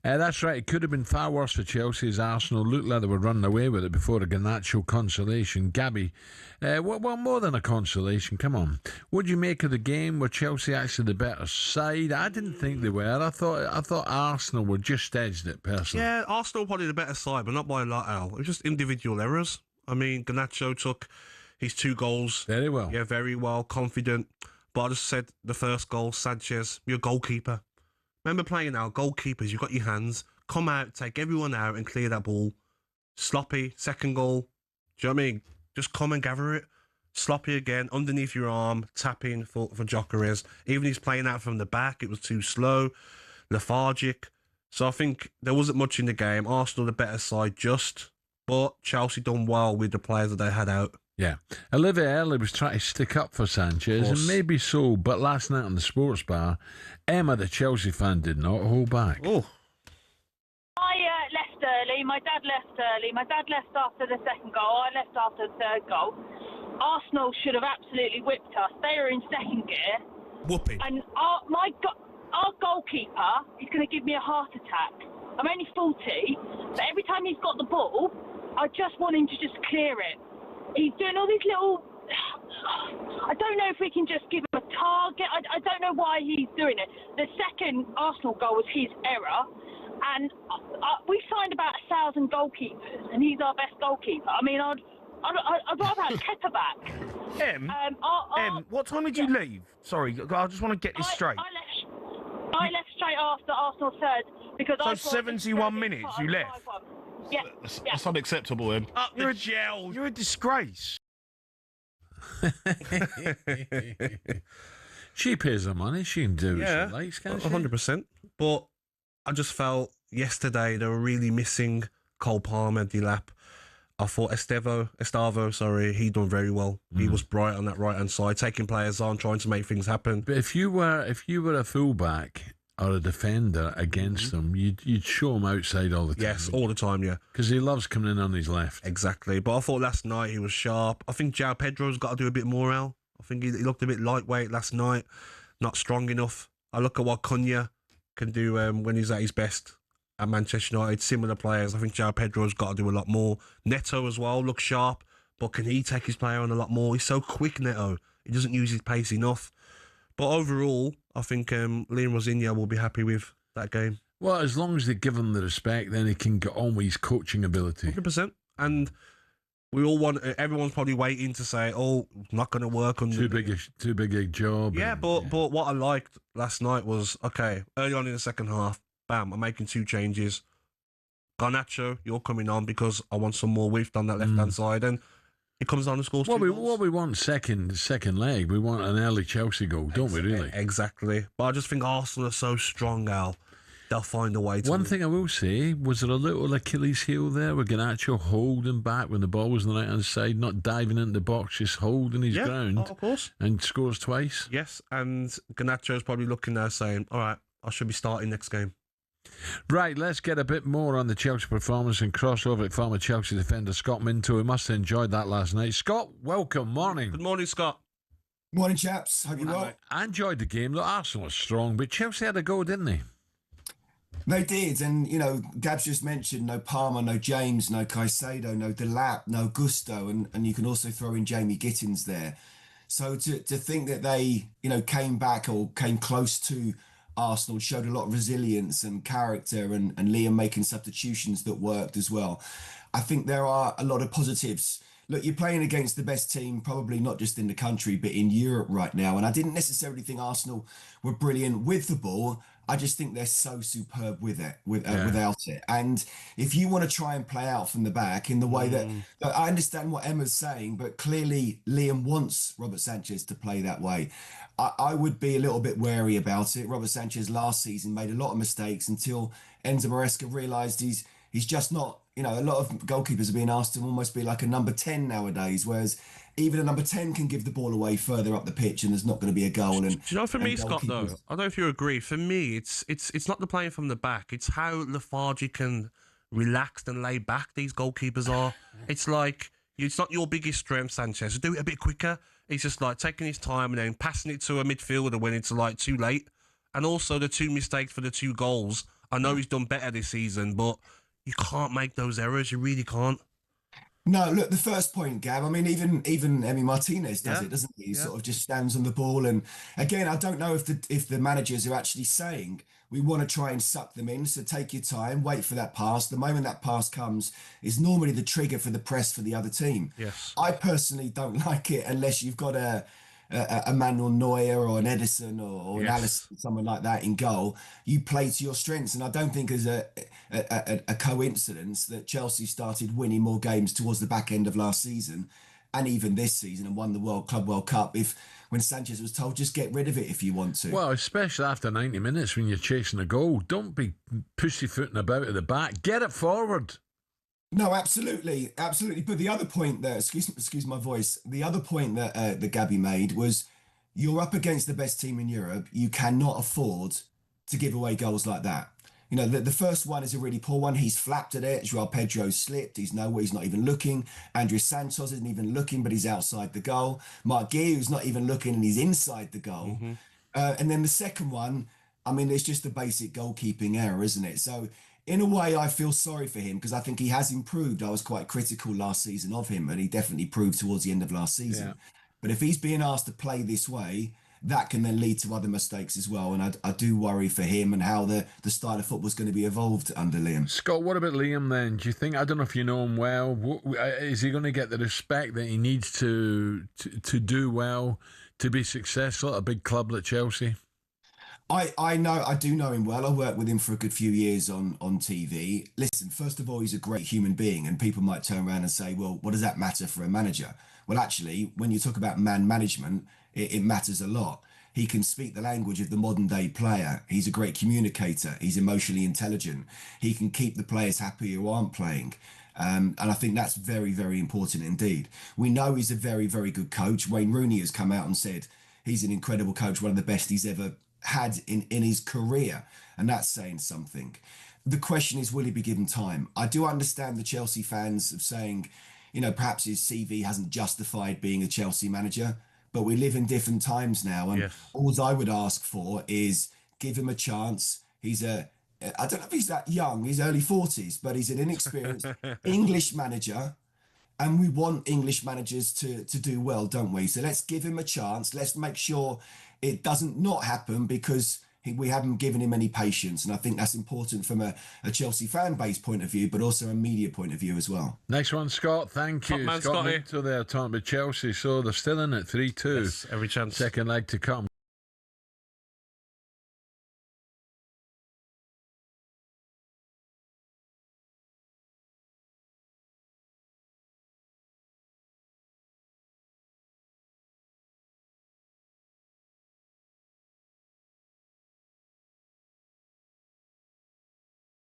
That's right. It could have been far worse for Chelsea as Arsenal looked like they were running away with it before the Garnacho consolation. Gabby, well, more than a consolation. Come on. What do you make of the game? Were Chelsea actually the better side? I didn't think they were. I thought Arsenal were just edged it, personally. Yeah, Arsenal probably the better side, but not by a lot, Al. It was just individual errors. I mean, Garnacho took his 2 goals. Very well. Yeah, very well, confident. But I just said the first goal, Sanchez, you're a goalkeeper. Remember playing now, goalkeepers, you've got your hands. Come out, take everyone out and clear that ball. Sloppy, second goal. Do you know what I mean? Just come and gather it. Sloppy again, underneath your arm, tapping for Gyökeres. Even he's playing out from the back, it was too slow, lethargic. So I think there wasn't much in the game. Arsenal the better side, but Chelsea done well with the players that they had out. Yeah. Olivia Early was trying to stick up for Sanchez, and maybe so, but last night on the sports bar, Emma, the Chelsea fan, did not hold back. Oh. I left early. My dad left early. My dad left after the second goal. I left after the third goal. Arsenal should have absolutely whipped us. They were in second gear. Whooping. And our goalkeeper is going to give me a heart attack. I'm only 40, but every time he's got the ball, I just want him to just clear it. He's doing all these little... I don't know if we can just give him a target. I don't know why he's doing it. The second Arsenal goal was his error. And we signed about 1,000 goalkeepers, and he's our best goalkeeper. I mean, I'd rather have Kepa back. Em, what time did you leave? Sorry, I just want to get this straight. I left straight after Arsenal third because I So 71 minutes you left? Yeah. That's unacceptable, Em. You're a disgrace. She pays her money. She can do what she likes, can't she? 100%. But I just felt yesterday they were really missing Cole Palmer, Delap. I thought Estavo, he done very well. He was bright on that right-hand side, taking players on, trying to make things happen. But if you were a fullback or a defender against them, you'd show him outside all the time. Yes, all the time, yeah. Because he loves coming in on his left. Exactly. But I thought last night he was sharp. I think João Pedro's got to do a bit more, Al. I think he looked a bit lightweight last night, not strong enough. I look at what Cunha can do when he's at his best at Manchester United. Similar players. I think João Pedro's got to do a lot more. Neto as well, looks sharp, but can he take his player on a lot more? He's so quick, Neto. He doesn't use his pace enough. But overall, I think Liam Rosignol will be happy with that game. Well, as long as they give him the respect, then he can get on with his coaching ability. 100%. And we all want... everyone's probably waiting to say, oh, not going to work on... Too big a job. Yeah, but what I liked last night was, okay, early on in the second half, bam, I'm making 2 changes. Garnacho, you're coming on because I want some more width on that left-hand side. And it comes down to scores. What we want second leg, we want an early Chelsea goal, don't we, really? Exactly. But I just think Arsenal are so strong, Al. They'll find a way to One win. thing I will say, was there a little Achilles heel there with Garnacho holding back when the ball was on the right-hand side, not diving into the box, just holding his ground? Of course. And scores twice? Yes, and Garnacho's probably looking there saying, all right, I should be starting next game. Right, let's get a bit more on the Chelsea performance and crossover at former Chelsea defender Scott Minto, who must have enjoyed that last night. Scott, welcome, morning. Good morning, Scott. Morning, chaps. Hope you're well. I enjoyed the game. Look, Arsenal was strong, but Chelsea had a go, didn't they? They did, and Gab's just mentioned no Palmer, no James, no Caicedo, no Delap, no Gusto, and you can also throw in Jamie Gittins there. So to think that they came back or came close to Arsenal, showed a lot of resilience and character, and Liam making substitutions that worked as well. I think there are a lot of positives. Look, you're playing against the best team, probably not just in the country, but in Europe right now. And I didn't necessarily think Arsenal were brilliant with the ball. I just think they're so superb with it, without it. And if you want to try and play out from the back in the way that I understand what Emma's saying, but clearly Liam wants Robert Sanchez to play that way. I would be a little bit wary about it. Robert Sanchez last season made a lot of mistakes until Enzo Maresca realised he's just not. A lot of goalkeepers are being asked to almost be like a number 10 nowadays, whereas even a number 10 can give the ball away further up the pitch and there's not going to be a goal. And do you know, for me, Scott, though, I don't know if you agree, for me, it's not the playing from the back, it's how lethargic and relaxed and laid back these goalkeepers are. It's like, it's not your biggest strength, Sanchez. Do it a bit quicker. He's just like taking his time and then passing it to a midfielder when it's like too late. And also the 2 mistakes for the 2 goals. I know he's done better this season, but you can't make those errors. You really can't. No, look, the first point, Gab. I mean, even Emi Martinez does Yeah, it, doesn't he? He yeah. sort of just stands on the ball, and again, I don't know if the managers are actually saying we want to try and suck them in. So take your time, wait for that pass. The moment that pass comes is normally the trigger for the press for the other team. Yes. I personally don't like it unless you've got a Manuel Neuer or an Edison or an Alisson, someone like that in goal. You play to your strengths, and I don't think there's a coincidence that Chelsea started winning more games towards the back end of last season, and even this season, and won the Club World Cup. When Sanchez was told, just get rid of it if you want to. Well, especially after 90 minutes when you're chasing a goal, don't be pussyfooting about at the back. Get it forward. No, absolutely. But the other point there, excuse my voice, the other point that Gabby made was you're up against the best team in Europe. You cannot afford to give away goals like that. You know, the first one is a really poor one. He's flapped at it. Joao Pedro slipped. He's nowhere. He's not even looking. Andres Santos isn't even looking, but he's outside the goal. Mark Guiu's not even looking, and he's inside the goal. Mm-hmm. And then the second one, I mean, it's just a basic goalkeeping error, isn't it? So in a way, I feel sorry for him because I think he has improved. I was quite critical last season of him, and he definitely proved towards the end of last season. Yeah. But if he's being asked to play this way, that can then lead to other mistakes as well. And I do worry for him and how the style of football is going to be evolved under Liam. Scott, what about Liam then? Do you think, I don't know if you know him well, is he going to get the respect that he needs to do well, to be successful at a big club like Chelsea? I do know him well. I worked with him for a good few years on TV. Listen, first of all, he's a great human being, and people might turn around and say, well, what does that matter for a manager? Well, actually, when you talk about man management, it matters a lot. He can speak the language of the modern day player. He's a great communicator. He's emotionally intelligent. He can keep the players happy who aren't playing. And I think that's very, very important indeed. We know he's a very, very good coach. Wayne Rooney has come out and said he's an incredible coach, one of the best he's ever had in his career. And that's saying something. The question is, will he be given time? I do understand the Chelsea fans of saying, you know, perhaps his CV hasn't justified being a Chelsea manager, but we live in different times now. And all I would ask for is give him a chance. I don't know if he's that young, he's early 40s, but he's an inexperienced English manager. And we want English managers to do well, don't we? So let's give him a chance. Let's make sure it doesn't not happen because we haven't given him any patience. And I think that's important from a Chelsea fan base point of view, but also a media point of view as well. Next one, Scott. Thank you. Top man, Scott Scotty. Minto there talking about Chelsea. So they're still in it, 3-2. Yes, every chance. Second leg to come.